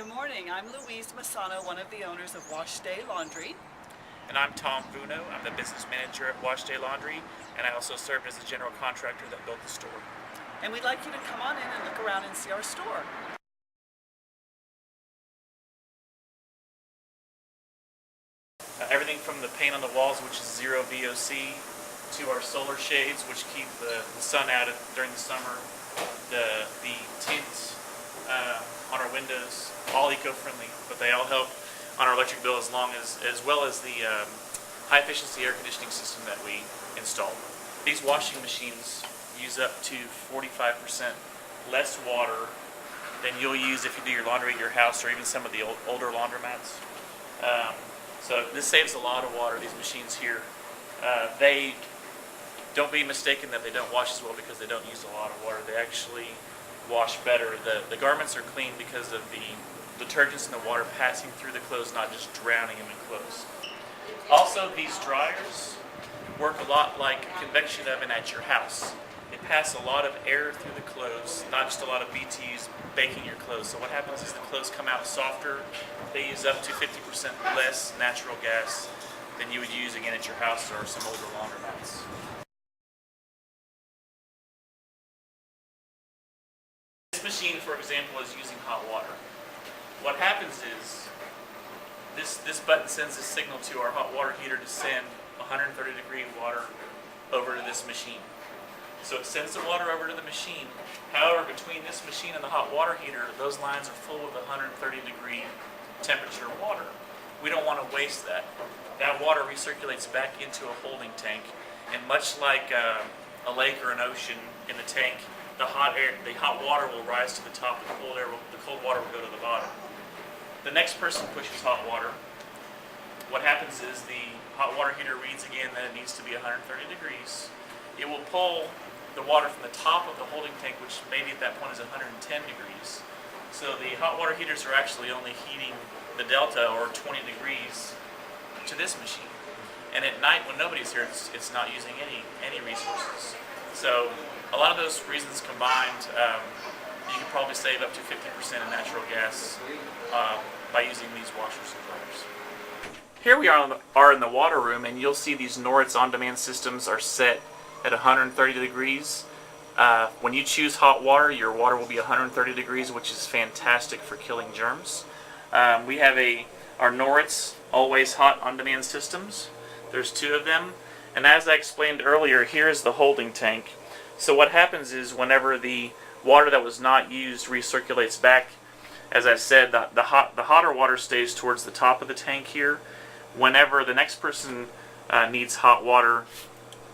Good morning. I'm Louise Massano, one of the owners of WashDayLaundry. And I'm Tom Vuno. I'm the business manager at WashDayLaundry, and I also served as the general contractor that built the store. And we'd like you to come on in and look around and see our store. Everything from the paint on the walls, which is zero VOC, to our solar shades, which keep the sun out during the summer, the tint on our windows, all eco-friendly, but they all help on our electric bill as well as the high efficiency air conditioning system that we installed. These washing machines use up to 45% less water than you'll use if you do your laundry at your house or even some of the older laundromats. So this saves a lot of water, these machines here. They don't be mistaken that they don't wash as well because they don't use a lot of water. They actually wash better. The garments are clean because of the detergents in the water passing through the clothes, not just drowning them in clothes. Also, these dryers work a lot like a convection oven at your house. They pass a lot of air through the clothes, not just a lot of BTUs baking your clothes. So what happens is the clothes come out softer. They use up to 50% less natural gas than you would use again at your house or some older laundromats. This machine, for example, is using hot water. What happens is this button sends a signal to our hot water heater to send 130-degree water over to this machine. So it sends the water over to the machine. However, between this machine and the hot water heater, those lines are full of 130-degree temperature water. We don't want to waste that. That water recirculates back into a holding tank, and much like a lake or an ocean in the tank, the hot water will rise to the top, the cold water will go to the bottom. The next person pushes hot water. What happens is the hot water heater reads again that it needs to be 130 degrees. It will pull the water from the top of the holding tank, which maybe at that point is 110 degrees. So the hot water heaters are actually only heating the delta, or 20 degrees, to this machine. And at night, when nobody's here, it's not using any resources. So a lot of those reasons combined, you can probably save up to 50% in natural gas by using these washers and dryers. Here we are in the water room, and you'll see these Norritz on-demand systems are set at 130 degrees. When you choose hot water, your water will be 130 degrees, which is fantastic for killing germs. We have our Norritz always hot on-demand systems. There's two of them, and as I explained earlier, here's the holding tank. So what happens is whenever the water that was not used recirculates back, as I said, the hotter water stays towards the top of the tank here. Whenever the next person needs hot water,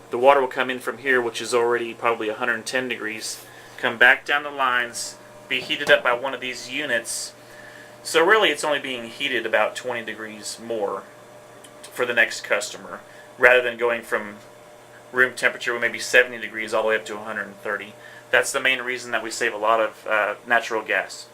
the water will come in from here, which is already probably 110 degrees, come back down the lines, be heated up by one of these units. So really it's only being heated about 20 degrees more for the next customer, rather than going from room temperature with maybe 70 degrees all the way up to 130. That's the main reason that we save a lot of natural gas.